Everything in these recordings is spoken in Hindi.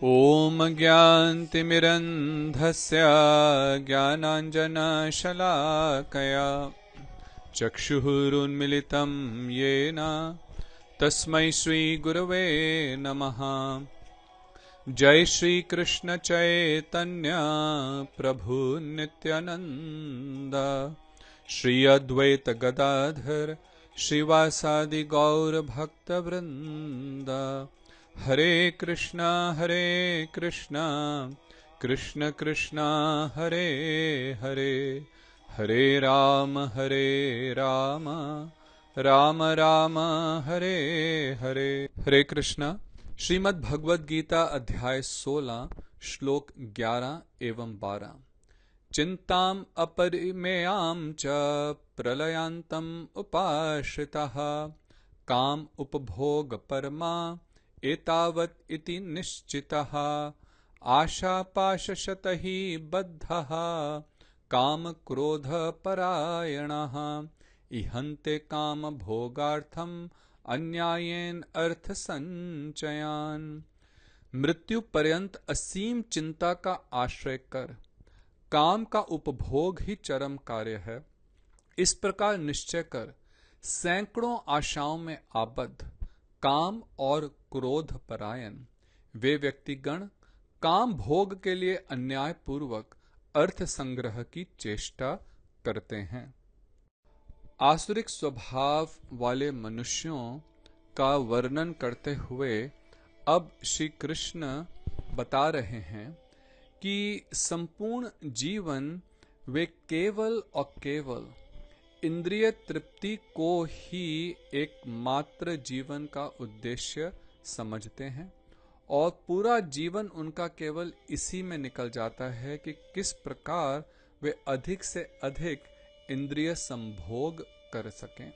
ॐ ज्ञानतिमिरन्धस्य ज्ञानाञ्जनशलाकया चक्षुरुन्मिलितं येन तस्मै श्रीगुरवे नमः। जय श्री कृष्ण चैतन्य प्रभु नित्यानंद, श्री अद्वैत गदाधर श्रीवासादि गौर भक्त वृंद। हरे कृष्णा कृष्ण कृष्णा हरे हरे, हरे राम राम राम हरे हरे। हरे कृष्णा। श्रीमद् भगवद गीता अध्याय 16 श्लोक 11 एवं 12। चिंताम अपरिमेयाम च प्रलयांतम उपाश्रितः काम उपभोग परमा एतावत् इति निश्चितः आशापाशशतैः बद्धः काम क्रोध परायणः इहन्ते काम भोगार्थम अन्यायेन अर्थ संचयान। मृत्यु पर्यंत असीम चिंता का आश्रय कर काम का उपभोग ही चरम कार्य है, इस प्रकार निश्चय कर सैकड़ों आशाओं में आबद्ध काम और क्रोध परायण वे व्यक्तिगण काम भोग के लिए अन्याय पूर्वक अर्थ संग्रह की चेष्टा करते हैं। आसुरिक स्वभाव वाले मनुष्यों का वर्णन करते हुए अब श्री कृष्ण बता रहे हैं कि संपूर्ण जीवन वे केवल और केवल इंद्रिय तृप्ति को ही एकमात्र जीवन का उद्देश्य समझते हैं और पूरा जीवन उनका केवल इसी में निकल जाता है कि किस प्रकार वे अधिक से अधिक इंद्रिय संभोग कर सकें।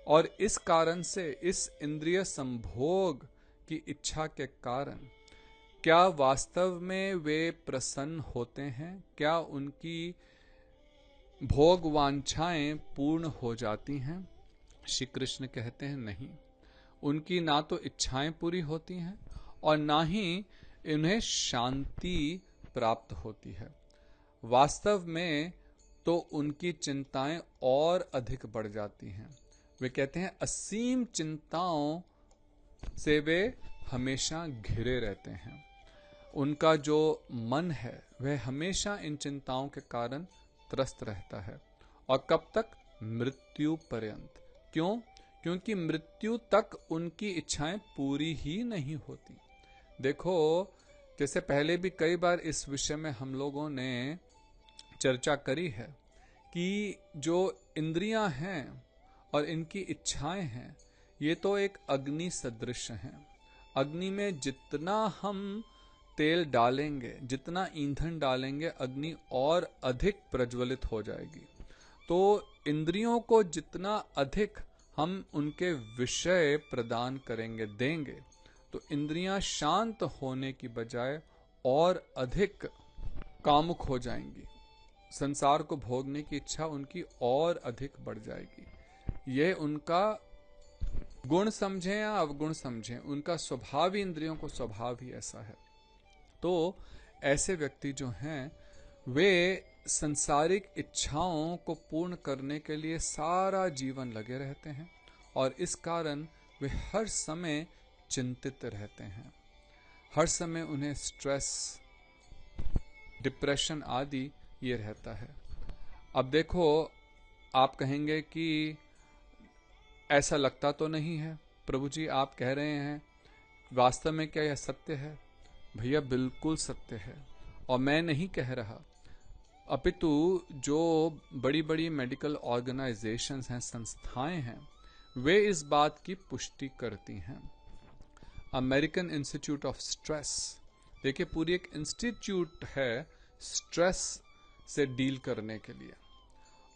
और इस कारण से इस इंद्रिय संभोग की इच्छा के कारण क्या वास्तव में वे प्रसन्न होते हैं? क्या उनकी भोग वांछाएं पूर्ण हो जाती हैं? श्री कृष्ण कहते हैं नहीं, उनकी ना तो इच्छाएं पूरी होती हैं और ना ही उन्हें शांति प्राप्त होती है। वास्तव में तो उनकी चिंताएं और अधिक बढ़ जाती हैं। वे कहते हैं असीम चिंताओं से वे हमेशा घिरे रहते हैं। उनका जो मन है वह हमेशा इन चिंताओं के कारण त्रस्त रहता है। और कब तक? मृत्यु पर्यंत। क्यों? क्योंकि मृत्यु तक उनकी इच्छाएं पूरी ही नहीं होती। देखो, जैसे पहले भी कई बार इस विषय में हम लोगों ने चर्चा करी है कि जो इंद्रियां हैं और इनकी इच्छाएं हैं, ये तो एक अग्नि सदृश हैं। अग्नि में जितना हम तेल डालेंगे, जितना ईंधन डालेंगे, अग्नि और अधिक प्रज्वलित हो जाएगी। तो इंद्रियों को जितना अधिक हम उनके विषय प्रदान करेंगे, देंगे, तो इंद्रियां शांत होने की बजाय और अधिक कामुक हो जाएंगी। संसार को भोगने की इच्छा उनकी और अधिक बढ़ जाएगी। यह उनका गुण समझें या अवगुण समझें, उनका स्वभाव ही, इंद्रियों को स्वभाव ही ऐसा है। तो ऐसे व्यक्ति जो हैं वे संसारिक इच्छाओं को पूर्ण करने के लिए सारा जीवन लगे रहते हैं और इस कारण वे हर समय चिंतित रहते हैं। हर समय उन्हें स्ट्रेस, डिप्रेशन आदि ये रहता है। अब देखो, आप कहेंगे कि ऐसा लगता तो नहीं है प्रभु जी, आप कह रहे हैं, वास्तव में क्या यह सत्य है? भैया बिल्कुल सत्य है। और मैं नहीं कह रहा, अपितु जो बड़ी बड़ी मेडिकल ऑर्गेनाइजेशंस हैं, संस्थाएं हैं, वे इस बात की पुष्टि करती हैं। अमेरिकन इंस्टीट्यूट ऑफ स्ट्रेस, देखिए पूरी एक इंस्टीट्यूट है स्ट्रेस से डील करने के लिए,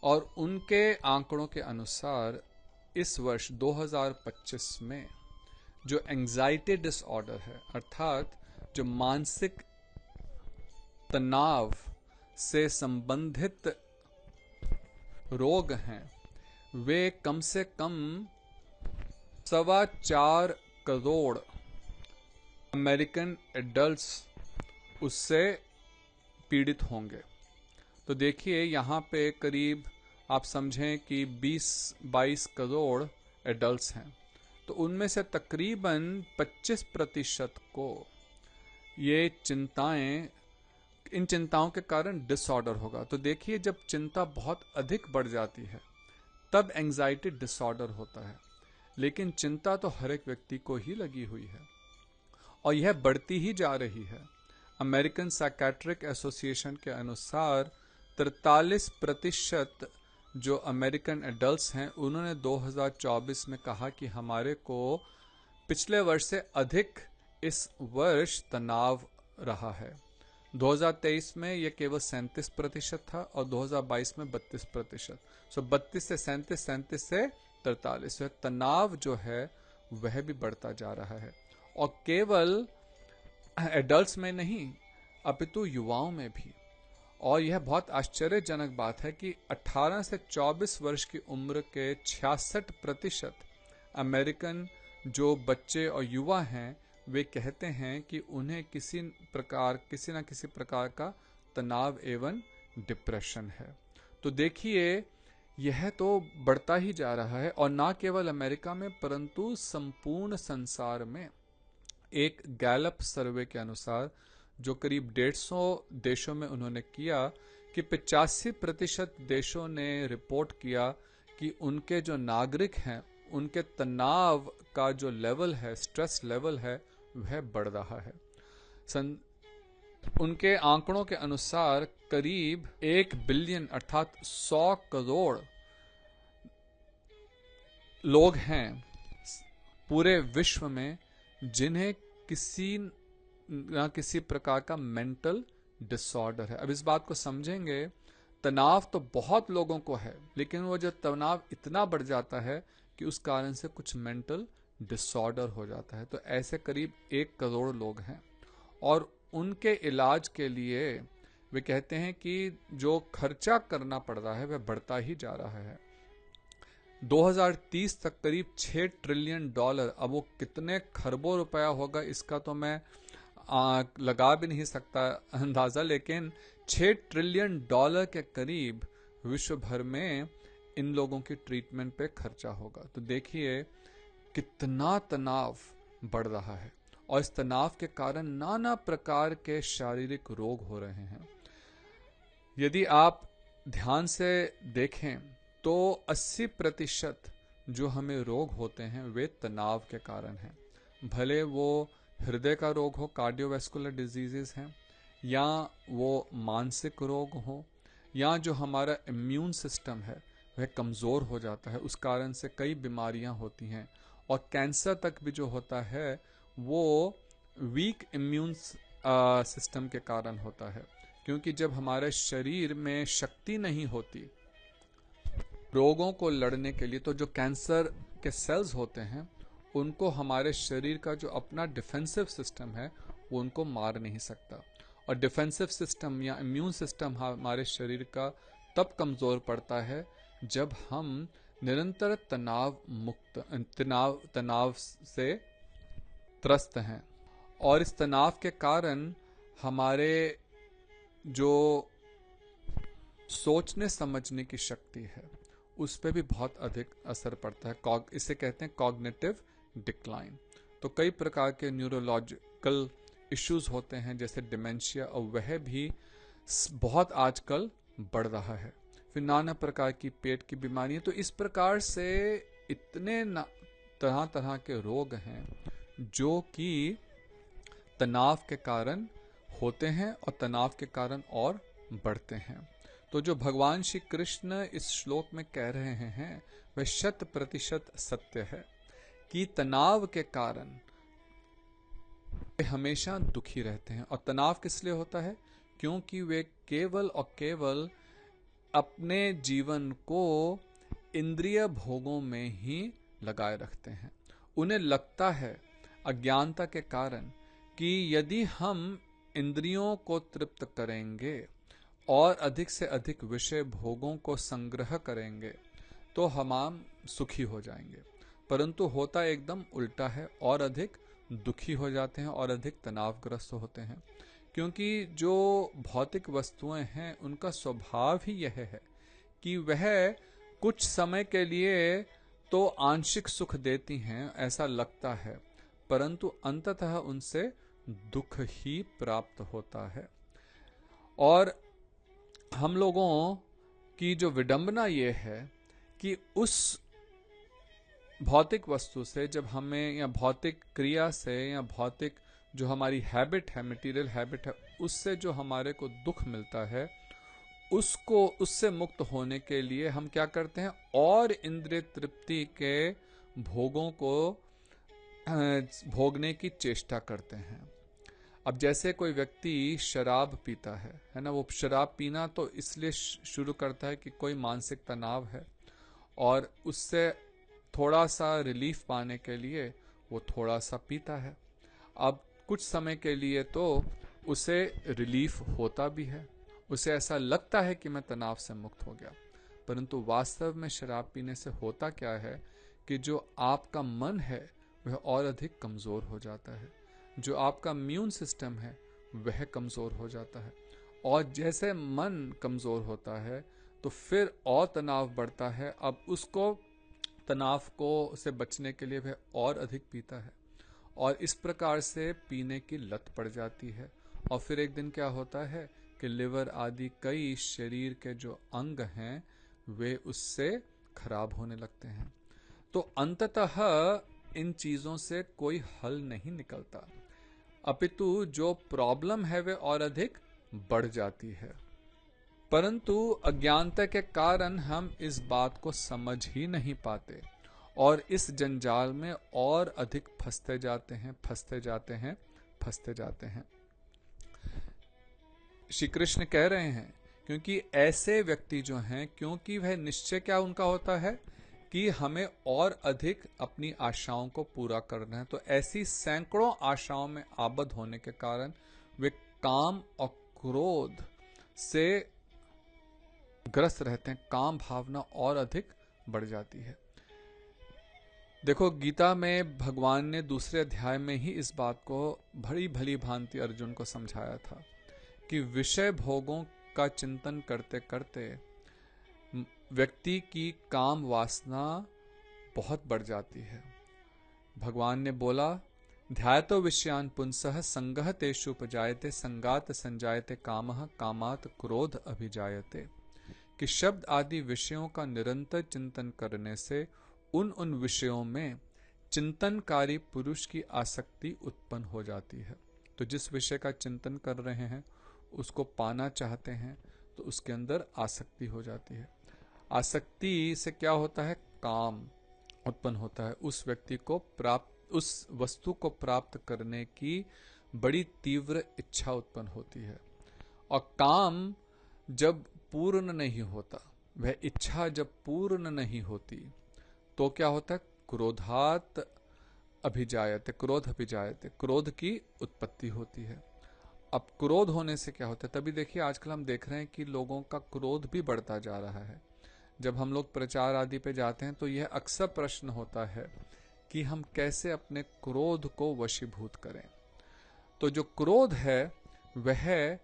और उनके आंकड़ों के अनुसार इस वर्ष 2025 में जो एंजाइटी डिसऑर्डर है, अर्थात जो मानसिक तनाव से संबंधित रोग हैं, वे कम से कम 4.25 करोड़ अमेरिकन एडल्ट्स उससे पीड़ित होंगे। तो देखिए यहाँ पे करीब आप समझें कि 20-22 करोड़ एडल्ट्स हैं, तो उनमें से तकरीबन 25% को ये चिंताएं, इन चिंताओं के कारण डिसऑर्डर होगा। तो देखिए जब चिंता बहुत अधिक बढ़ जाती है तब एंजाइटी डिसऑर्डर होता है, लेकिन चिंता तो हर एक व्यक्ति को ही लगी हुई है और यह बढ़ती ही जा रही है। अमेरिकन साइकेट्रिक एसोसिएशन के अनुसार 43% जो अमेरिकन एडल्ट्स हैं उन्होंने 2024 में कहा कि हमारे को पिछले वर्ष से अधिक इस वर्ष तनाव रहा है। 2023 में यह केवल 37% था और 2022 में 32%। सो 32 से 37, 37 से 43, तनाव जो है वह भी बढ़ता जा रहा है और केवल एडल्ट्स में नहीं अपितु युवाओं में भी। और यह बहुत आश्चर्यजनक बात है कि 18 से 24 वर्ष की उम्र के 66% अमेरिकन जो बच्चे और युवा हैं वे कहते हैं कि उन्हें किसी न किसी प्रकार का तनाव एवं डिप्रेशन है। तो देखिए यह तो बढ़ता ही जा रहा है और ना केवल अमेरिका में परंतु संपूर्ण संसार में। एक गैलप सर्वे के अनुसार जो करीब 150 देशों में उन्होंने किया कि 85% देशों ने रिपोर्ट किया कि उनके जो नागरिक हैं उनके तनाव का जो लेवल है, स्ट्रेस लेवल है, वह बढ़ रहा है। उनके आंकड़ों के अनुसार करीब 1 बिलियन अर्थात 100 करोड़ लोग हैं पूरे विश्व में जिन्हें किसी न किसी प्रकार का मेंटल डिसऑर्डर है। अब इस बात को समझेंगे, तनाव तो बहुत लोगों को है, लेकिन वो जो तनाव इतना बढ़ जाता है कि उस कारण से कुछ मेंटल डिसऑर्डर हो जाता है। तो ऐसे करीब 1 करोड़ लोग हैं और उनके इलाज के लिए वे कहते हैं कि जो खर्चा करना पड़ रहा है वह बढ़ता ही जा रहा है। 2030 तक करीब $6 ट्रिलियन, अब वो कितने खरबों रुपया होगा इसका तो मैं लगा भी नहीं सकता अंदाजा, लेकिन $6 ट्रिलियन के करीब विश्व भर में इन लोगों की ट्रीटमेंट पे खर्चा होगा। तो देखिए कितना तनाव बढ़ रहा है और इस तनाव के कारण नाना प्रकार के शारीरिक रोग हो रहे हैं। यदि आप ध्यान से देखें तो 80% जो हमें रोग होते हैं वे तनाव के कारण हैं। भले वो हृदय का रोग हो, कार्डियोवैस्कुलर डिजीजेस हैं, या वो मानसिक रोग हो, या जो हमारा इम्यून सिस्टम है वह कमज़ोर हो जाता है, उस कारण से कई बीमारियां होती हैं। और कैंसर तक भी जो होता है वो वीक इम्यून सिस्टम के कारण होता है, क्योंकि जब हमारे शरीर में शक्ति नहीं होती रोगों को लड़ने के लिए, तो जो कैंसर के सेल्स होते हैं उनको हमारे शरीर का जो अपना डिफेंसिव सिस्टम है वो उनको मार नहीं सकता। और डिफेंसिव सिस्टम या इम्यून सिस्टम हमारे शरीर का तब कमज़ोर पड़ता है जब हम निरंतर तनाव से त्रस्त हैं। और इस तनाव के कारण हमारे जो सोचने समझने की शक्ति है उस पर भी बहुत अधिक असर पड़ता है। इसे कहते हैं कॉग्निटिव डिक्लाइन। तो कई प्रकार के न्यूरोलॉजिकल इश्यूज होते हैं जैसे डिमेंशिया, और वह भी बहुत आजकल बढ़ रहा है। फिर नाना प्रकार की पेट की बीमारियां। तो इस प्रकार से इतने तरह तरह के रोग हैं जो कि तनाव के कारण होते हैं और तनाव के कारण और बढ़ते हैं। तो जो भगवान श्री कृष्ण इस श्लोक में कह रहे हैं वह 100% सत्य है कि तनाव के कारण वे हमेशा दुखी रहते हैं। और तनाव किस लिए होता है? क्योंकि वे केवल और केवल अपने जीवन को इंद्रिय भोगों में ही लगाए रखते हैं। उन्हें लगता है अज्ञानता के कारण कि यदि हम इंद्रियों को तृप्त करेंगे और अधिक से अधिक विषय भोगों को संग्रह करेंगे तो हम सुखी हो जाएंगे, परंतु होता एकदम उल्टा है और अधिक दुखी हो जाते हैं और अधिक तनावग्रस्त होते हैं। क्योंकि जो भौतिक वस्तुएं हैं उनका स्वभाव ही यह है कि वह कुछ समय के लिए तो आंशिक सुख देती हैं, ऐसा लगता है, परंतु अंततः उनसे दुख ही प्राप्त होता है। और हम लोगों की जो विडंबना ये है कि उस भौतिक वस्तु से जब हमें, या भौतिक क्रिया से, या भौतिक जो हमारी हैबिट है, मटेरियल हैबिट है, उससे जो हमारे को दुख मिलता है, उसको, उससे मुक्त होने के लिए हम क्या करते हैं, और इंद्रिय तृप्ति के भोगों को भोगने की चेष्टा करते हैं। अब जैसे कोई व्यक्ति शराब पीता है ना, वो शराब पीना तो इसलिए शुरू करता है कि कोई मानसिक तनाव है और उससे थोड़ा सा रिलीफ पाने के लिए वो थोड़ा सा पीता है। अब कुछ समय के लिए तो उसे रिलीफ होता भी है, उसे ऐसा लगता है कि मैं तनाव से मुक्त हो गया, परंतु वास्तव में शराब पीने से होता क्या है कि जो आपका मन है वह और अधिक कमज़ोर हो जाता है, जो आपका इम्यून सिस्टम है वह कमज़ोर हो जाता है, और जैसे मन कमज़ोर होता है तो फिर और तनाव बढ़ता है। अब उसको, तनाव को से बचने के लिए वह और अधिक पीता है, और इस प्रकार से पीने की लत पड़ जाती है। और फिर एक दिन क्या होता है कि लिवर आदि कई शरीर के जो अंग हैं वे उससे खराब होने लगते हैं। तो अंततः इन चीज़ों से कोई हल नहीं निकलता, अपितु जो प्रॉब्लम है वे और अधिक बढ़ जाती है। परंतु अज्ञानता के कारण हम इस बात को समझ ही नहीं पाते और इस जंजाल में और अधिक फंसते जाते हैं, फंसते जाते हैं, फंसते जाते हैं। श्री कृष्ण कह रहे हैं क्योंकि ऐसे व्यक्ति जो हैं, क्योंकि वह निश्चय क्या उनका होता है कि हमें और अधिक अपनी आशाओं को पूरा करना है, तो ऐसी सैकड़ों आशाओं में आबद्ध होने के कारण वे काम और क्रोध से ग्रस्त रहते हैं, काम भावना और अधिक बढ़ जाती है। देखो, गीता में भगवान ने दूसरे अध्याय में ही इस बात को बड़ी भली भांति अर्जुन को समझाया था कि विषय भोगों का चिंतन करते करते व्यक्ति की काम वासना बहुत बढ़ जाती है। भगवान ने बोला, ध्यातो विषयान पुंसः संगः तेषु उपजायते संगात संजायते कामः कामात् क्रोध अभिजायते, कि शब्द आदि विषयों का निरंतर चिंतन करने से उन विषयों में चिंतनकारी पुरुष की आसक्ति उत्पन्न हो जाती है। तो जिस विषय का चिंतन कर रहे हैं, उसको पाना चाहते हैं, तो उसके अंदर आसक्ति हो जाती है। आसक्ति से क्या होता है, काम उत्पन्न होता है, उस व्यक्ति को प्राप्त, उस वस्तु को प्राप्त करने की बड़ी तीव्र इच्छा उत्पन्न होती है। और काम जब पूर्ण नहीं होता, वह इच्छा जब पूर्ण नहीं होती, तो क्या होता है, क्रोधात अभिजायते, क्रोध अभिजायते, क्रोध की उत्पत्ति होती है। अब क्रोध होने से क्या होता है, तभी देखिए आजकल हम देख रहे हैं कि लोगों का क्रोध भी बढ़ता जा रहा है। जब हम लोग प्रचार आदि पे जाते हैं तो यह अक्सर प्रश्न होता है कि हम कैसे अपने क्रोध को वशीभूत करें। तो जो क्रोध है वह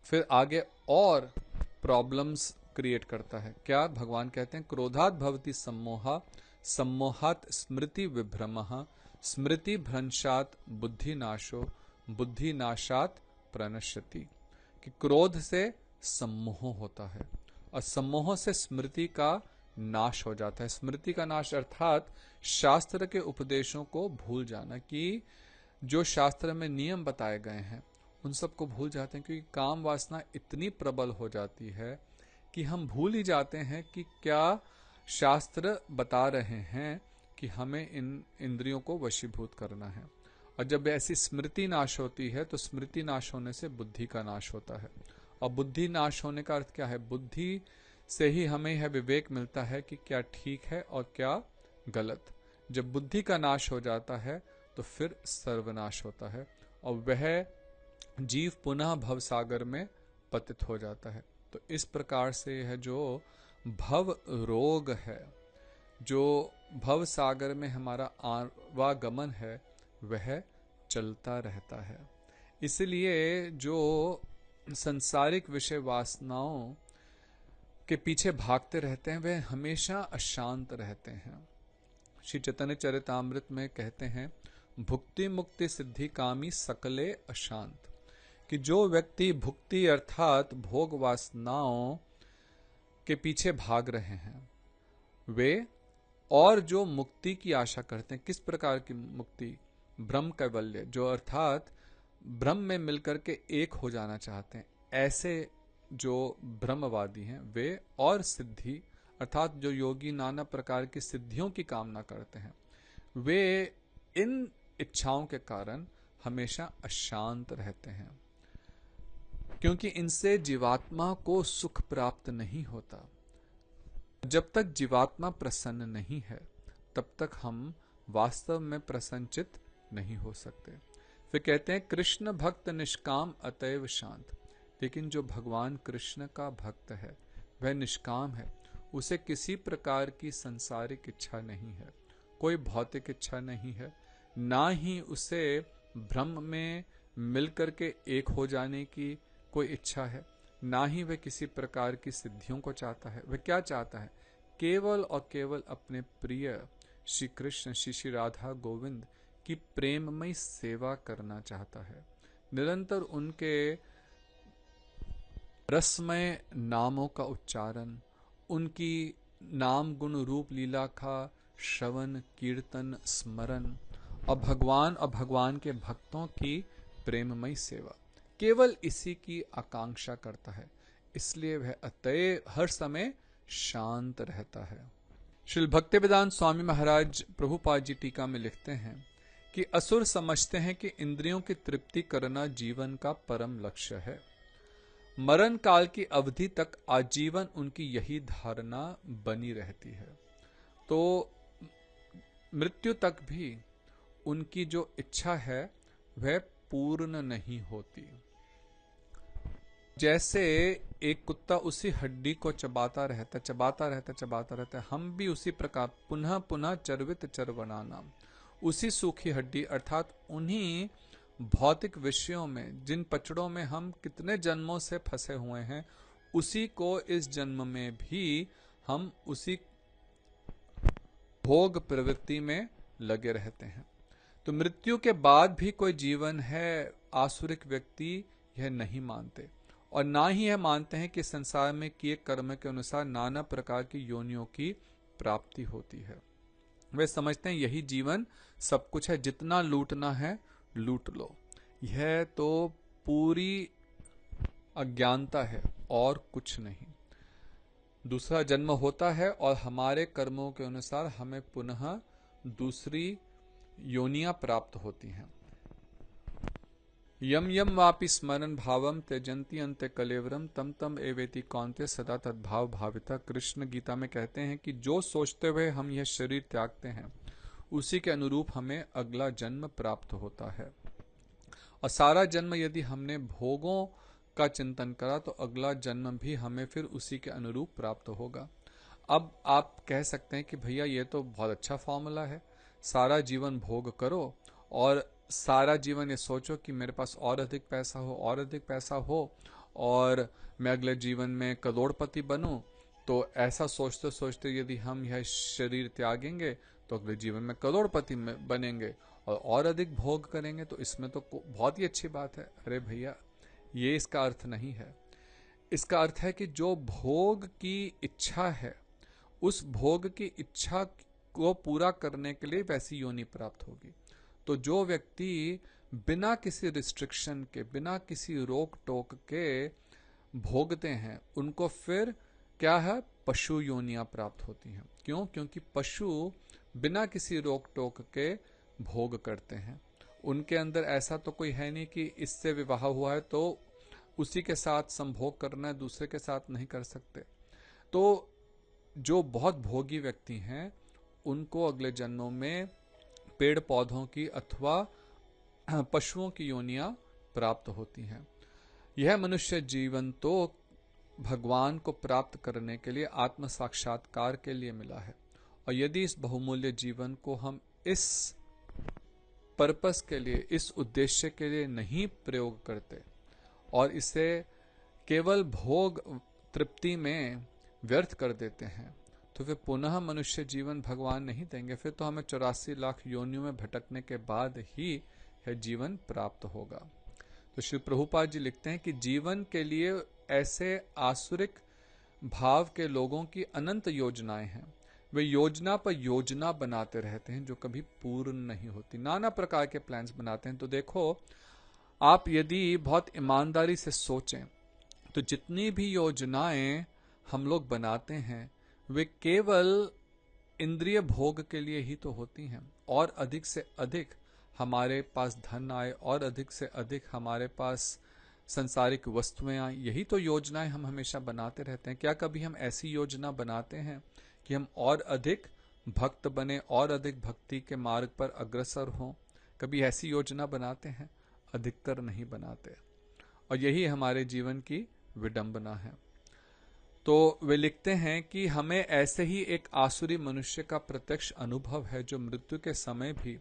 फिर आगे और प्रॉब्लम्स क्रिएट करता है। क्या भगवान कहते हैं, क्रोधात भवति सम्मोहा, सम्मोहात स्मृति विभ्रमः, स्मृति भ्रंशात बुद्धि नाशो, बुद्धि नाशात प्रणश्यति, कि क्रोध से सम्मोह होता है और सम्मोह से स्मृति का नाश हो जाता है। स्मृति का नाश अर्थात शास्त्र के उपदेशों को भूल जाना, कि जो शास्त्र में नियम बताए गए हैं उन सबको भूल जाते हैं, क्योंकि काम वासना इतनी प्रबल हो जाती है कि हम भूल ही जाते हैं कि क्या शास्त्र बता रहे हैं कि हमें इन इंद्रियों को वशीभूत करना है। और जब ऐसी स्मृति नाश होती है तो स्मृति नाश होने से बुद्धि का नाश होता है, और बुद्धि नाश होने का अर्थ क्या है, बुद्धि से ही हमें यह विवेक मिलता है कि क्या ठीक है और क्या गलत। जब बुद्धि का नाश हो जाता है तो फिर सर्वनाश होता है और वह जीव पुनः भवसागर में पतित हो जाता है। तो इस प्रकार से यह जो भव रोग है, जो भव सागर में हमारा आवागमन है, वह चलता रहता है। इसलिए जो संसारिक विषय वासनाओं के पीछे भागते रहते हैं वह हमेशा अशांत रहते हैं। श्री चैतन्य चरितामृत में कहते हैं, भुक्ति मुक्ति सिद्धि कामी सकले अशांत, कि जो व्यक्ति भुक्ति अर्थात भोग वासनाओं के पीछे भाग रहे हैं वे, और जो मुक्ति की आशा करते हैं, किस प्रकार की मुक्ति? ब्रह्म कैवल्य, जो अर्थात ब्रह्म में मिलकर के एक हो जाना चाहते हैं, ऐसे जो ब्रह्मवादी हैं वे, और सिद्धि अर्थात जो योगी नाना प्रकार की सिद्धियों की कामना करते हैं, वे इन इच्छाओं के कारण हमेशा अशांत रहते हैं, क्योंकि इनसे जीवात्मा को सुख प्राप्त नहीं होता। जब तक जीवात्मा प्रसन्न नहीं है तब तक हम वास्तव में प्रसन्नचित नहीं हो सकते। फिर कहते हैं, कृष्ण भक्त निष्काम अतएव शांत, लेकिन जो भगवान कृष्ण का भक्त है वह निष्काम है, उसे किसी प्रकार की सांसारिक इच्छा नहीं है, कोई भौतिक इच्छा नहीं है, ना ही उसे ब्रह्म में मिलकर के एक हो जाने की कोई इच्छा है, ना ही वह किसी प्रकार की सिद्धियों को चाहता है। वह क्या चाहता है? केवल और केवल अपने प्रिय श्री कृष्ण, श्री राधा गोविंद की प्रेममयी सेवा करना चाहता है। निरंतर उनके रसमय नामों का उच्चारण, उनकी नाम गुण रूप लीला का श्रवण कीर्तन स्मरण, और भगवान के भक्तों की प्रेममयी सेवा, केवल इसी की आकांक्षा करता है। इसलिए वह अतएव हर समय शांत रहता है। श्रील भक्तिवेदांत स्वामी महाराज प्रभुपाद जी टीका में लिखते हैं कि असुर समझते हैं कि इंद्रियों की तृप्ति करना जीवन का परम लक्ष्य है। मरण काल की अवधि तक आजीवन उनकी यही धारणा बनी रहती है, तो मृत्यु तक भी उनकी जो इच्छा है वह पूर्ण नहीं होती। जैसे एक कुत्ता उसी हड्डी को चबाता रहता है, हम भी उसी प्रकार पुनः पुनः चर्वित चरवनाना, उसी सूखी हड्डी अर्थात उन्हीं भौतिक विषयों में, जिन पचड़ों में हम कितने जन्मों से फंसे हुए हैं, उसी को इस जन्म में भी हम उसी भोग प्रवृत्ति में लगे रहते हैं। तो मृत्यु के बाद भी कोई जीवन है, आसुरिक व्यक्ति यह नहीं मानते, और ना ही यह मानते हैं कि संसार में किए कर्म के अनुसार नाना प्रकार की योनियों की प्राप्ति होती है। वे समझते हैं यही जीवन सब कुछ है, जितना लूटना है लूट लो। यह तो पूरी अज्ञानता है और कुछ नहीं। दूसरा जन्म होता है और हमारे कर्मों के अनुसार हमें पुनः दूसरी योनियां प्राप्त होती हैं। यम यम वापि स्मरण भावम त्यजंती अंत्य कलेवरम तम तम एवेति कौन्ते सदा तद्भाव भाविता। कृष्ण गीता में कहते हैं कि जो सोचते हुए हम यह शरीर त्यागते हैं उसी के अनुरूप हमें अगला जन्म प्राप्त होता है, और सारा जन्म यदि हमने भोगों का चिंतन करा तो अगला जन्म भी हमें फिर उसी के अनुरूप प्राप्त होगा। अब आप कह सकते हैं कि भैया ये तो बहुत अच्छा फॉर्मूला है, सारा जीवन भोग करो और सारा जीवन ये सोचो कि मेरे पास और अधिक पैसा हो और मैं अगले जीवन में करोड़पति बनूं। तो ऐसा सोचते सोचते यदि हम यह शरीर त्यागेंगे तो अगले जीवन में करोड़पति बनेंगे और अधिक भोग करेंगे, तो इसमें तो बहुत ही अच्छी बात है। अरे भैया, ये इसका अर्थ नहीं है। इसका अर्थ है कि जो भोग की इच्छा है उस भोग की इच्छा को पूरा करने के लिए वैसी योनि प्राप्त होगी। तो जो व्यक्ति बिना किसी रिस्ट्रिक्शन के, बिना किसी रोक टोक के भोगते हैं उनको फिर क्या है, पशु योनियां प्राप्त होती हैं। क्यों? क्योंकि पशु बिना किसी रोक टोक के भोग करते हैं। उनके अंदर ऐसा तो कोई है नहीं कि इससे विवाह हुआ है तो उसी के साथ संभोग करना है, दूसरे के साथ नहीं कर सकते। तो जो बहुत भोगी व्यक्ति हैं उनको अगले जन्मों में पेड़ पौधों की अथवा पशुओं की योनियां प्राप्त होती हैं। यह मनुष्य जीवन तो भगवान को प्राप्त करने के लिए, आत्म साक्षात्कार के लिए मिला है, और यदि इस बहुमूल्य जीवन को हम इस पर्पस के लिए, इस उद्देश्य के लिए नहीं प्रयोग करते और इसे केवल भोग तृप्ति में व्यर्थ कर देते हैं, तो वे पुनः मनुष्य जीवन भगवान नहीं देंगे। फिर तो हमें 84 लाख योनियों में भटकने के बाद ही यह जीवन प्राप्त होगा। तो श्री प्रभुपाद जी लिखते हैं कि जीवन के लिए ऐसे आसुरिक भाव के लोगों की अनंत योजनाएं हैं। वे योजना पर योजना बनाते रहते हैं जो कभी पूर्ण नहीं होती। नाना प्रकार के प्लान्स बनाते हैं। तो देखो, आप यदि बहुत ईमानदारी से सोचें तो जितनी भी योजनाएं हम लोग बनाते हैं वे केवल इंद्रिय भोग के लिए ही तो होती हैं। और अधिक से अधिक हमारे पास धन आए और अधिक से अधिक हमारे पास संसारिक वस्तुएं आए, यही तो योजनाएं हम हमेशा बनाते रहते हैं। क्या कभी हम ऐसी योजना बनाते हैं कि हम और अधिक भक्त बने, और अधिक भक्ति के मार्ग पर अग्रसर हों? कभी ऐसी योजना बनाते हैं? अधिकतर नहीं बनाते। और यही हमारे जीवन की विडंबना है। तो वे लिखते हैं कि हमें ऐसे ही एक आसुरी मनुष्य का प्रत्यक्ष अनुभव है जो मृत्यु के समय भी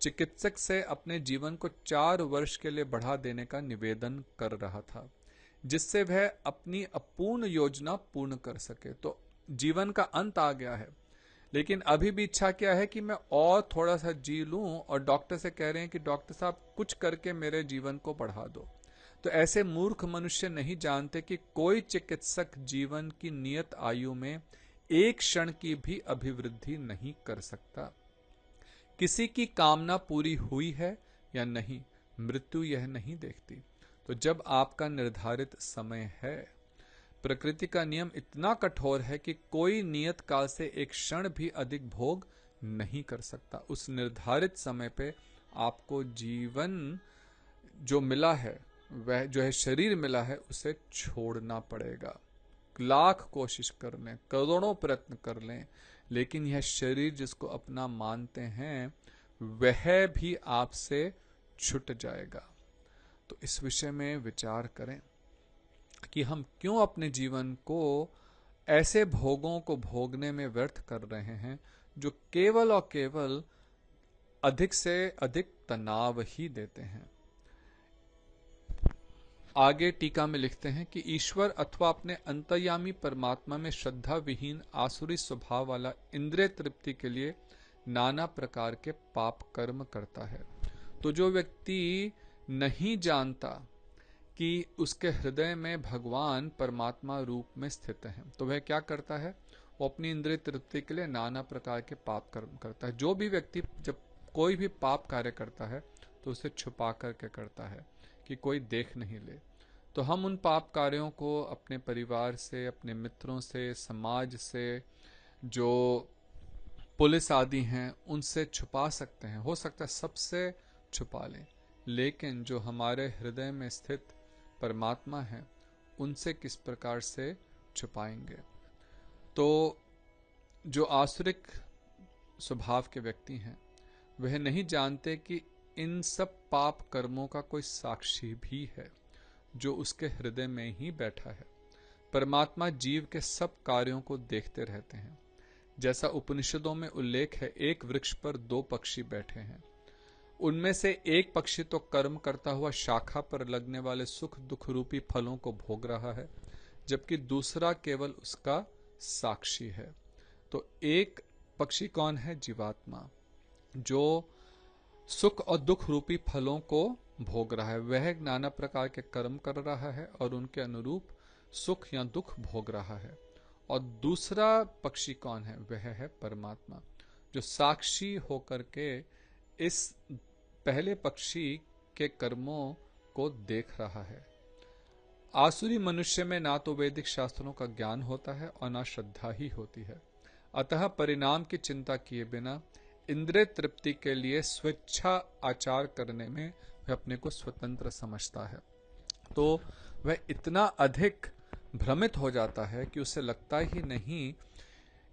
चिकित्सक से अपने जीवन को 4 वर्ष के लिए बढ़ा देने का निवेदन कर रहा था, जिससे वह अपनी अपूर्ण योजना पूर्ण कर सके। तो जीवन का अंत आ गया है, लेकिन अभी भी इच्छा क्या है कि मैं और थोड़ा सा जी लूं, और डॉक्टर से कह रहे हैं कि डॉक्टर साहब कुछ करके मेरे जीवन को बढ़ा दो। तो ऐसे मूर्ख मनुष्य नहीं जानते कि कोई चिकित्सक जीवन की नियत आयु में एक क्षण की भी अभिवृद्धि नहीं कर सकता। किसी की कामना पूरी हुई है या नहीं, मृत्यु यह नहीं देखती। तो जब आपका निर्धारित समय है, प्रकृति का नियम इतना कठोर है कि कोई नियत काल से एक क्षण भी अधिक भोग नहीं कर सकता। उस निर्धारित समय पे आपको जीवन जो मिला है, वह जो है शरीर मिला है, उसे छोड़ना पड़ेगा। लाख कोशिश कर लें, करोड़ों प्रयत्न कर लें, लेकिन यह शरीर जिसको अपना मानते हैं वह भी आपसे छूट जाएगा। तो इस विषय में विचार करें कि हम क्यों अपने जीवन को ऐसे भोगों को भोगने में व्यर्थ कर रहे हैं जो केवल और केवल अधिक से अधिक तनाव ही देते हैं। आगे टीका में लिखते हैं कि ईश्वर अथवा अपने अंतर्यामी परमात्मा में श्रद्धा विहीन आसुरी स्वभाव वाला इंद्रिय तृप्ति के लिए नाना प्रकार के पाप कर्म करता है। तो जो व्यक्ति नहीं जानता कि उसके हृदय में भगवान परमात्मा रूप में स्थित है, तो वह क्या करता है? वो अपनी इंद्रिय तृप्ति के लिए नाना प्रकार के पाप कर्म करता है। जो भी व्यक्ति जब कोई भी पाप कार्य करता है तो उसे छुपा करके करता है कि कोई देख नहीं ले। तो हम उन पाप कार्यों को अपने परिवार से, अपने मित्रों से, समाज से, जो पुलिस आदि हैं, उनसे छुपा सकते हैं। हो सकता है सबसे छुपा लें, लेकिन जो हमारे हृदय में स्थित परमात्मा है उनसे किस प्रकार से छुपाएंगे? तो जो आसुरिक स्वभाव के व्यक्ति हैं वह नहीं जानते कि इन सब पाप कर्मों का कोई साक्षी भी है जो उसके हृदय में ही बैठा है। परमात्मा जीव के सब कार्यों को देखते रहते हैं। जैसा उपनिषदों में उल्लेख है, एक वृक्ष पर 2 पक्षी बैठे हैं। उनमें से एक पक्षी तो कर्म करता हुआ शाखा पर लगने वाले सुख दुख रूपी फलों को भोग रहा है, जबकि दूसरा केवल उसका साक्षी है। तो एक पक्षी कौन है? जीवात्मा, जो सुख और दुख रूपी फलों को भोग रहा है। वह नाना प्रकार के कर्म कर रहा है और उनके अनुरूप सुख या दुख भोग रहा है। और दूसरा पक्षी कौन है? वह है परमात्मा, जो साक्षी होकर के इस पहले पक्षी के कर्मों को देख रहा है। आसुरी मनुष्य में ना तो वैदिक शास्त्रों का ज्ञान होता है और ना श्रद्धा ही होती है। अतः परिणाम की चिंता किए बिना इंद्रिय तृप्ति के लिए स्वेच्छा आचार करने में वह अपने को स्वतंत्र समझता है। तो वह इतना अधिक भ्रमित हो जाता है कि उसे लगता ही नहीं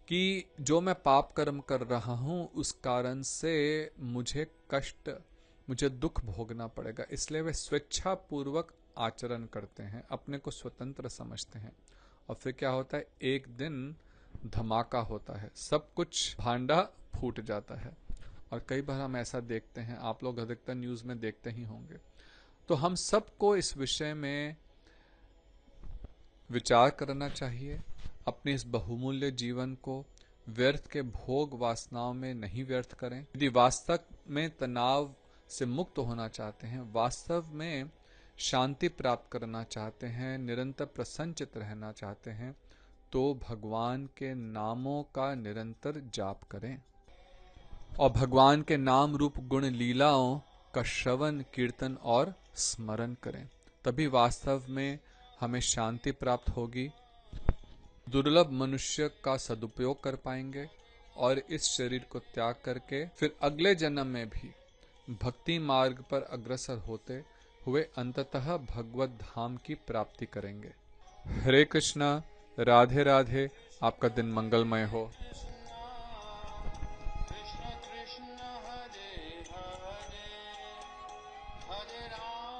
कि जो मैं पाप कर्म कर रहा हूं उस कारण से मुझे कष्ट, मुझे दुख भोगना पड़ेगा। इसलिए वे स्वेच्छा पूर्वक आचरण करते हैं, अपने को स्वतंत्र समझते हैं। और फिर क्या होता है? एक दिन धमाका होता है, सब कुछ भांडा फूट जाता है और कई बार हम ऐसा देखते हैं, आप लोग अधिकतर न्यूज़ में देखते ही होंगे। तो हम सबको इस विषय में विचार करना चाहिए। अपने इस बहुमूल्य जीवन को व्यर्थ के भोग वासनाओं में नहीं व्यर्थ करें। यदि वास्तव में तनाव से मुक्त होना चाहते हैं, वास्तव में शांति प्राप्त करना चाहते हैं, निरंतर प्रसन्नचित्त रहना चाहते हैं, तो भगवान के नामों का निरंतर जाप करें और भगवान के नाम रूप गुण लीलाओं का श्रवण कीर्तन और स्मरण करें। तभी वास्तव में हमें शांति प्राप्त होगी, दुर्लभ मनुष्य का सदुपयोग कर पाएंगे और इस शरीर को त्याग करके फिर अगले जन्म में भी भक्ति मार्ग पर अग्रसर होते हुए अंततः भगवत धाम की प्राप्ति करेंगे। हरे कृष्णा, राधे राधे। आपका दिन मंगलमय हो। कृष्ण कृष्ण हरे हरे, हरे राम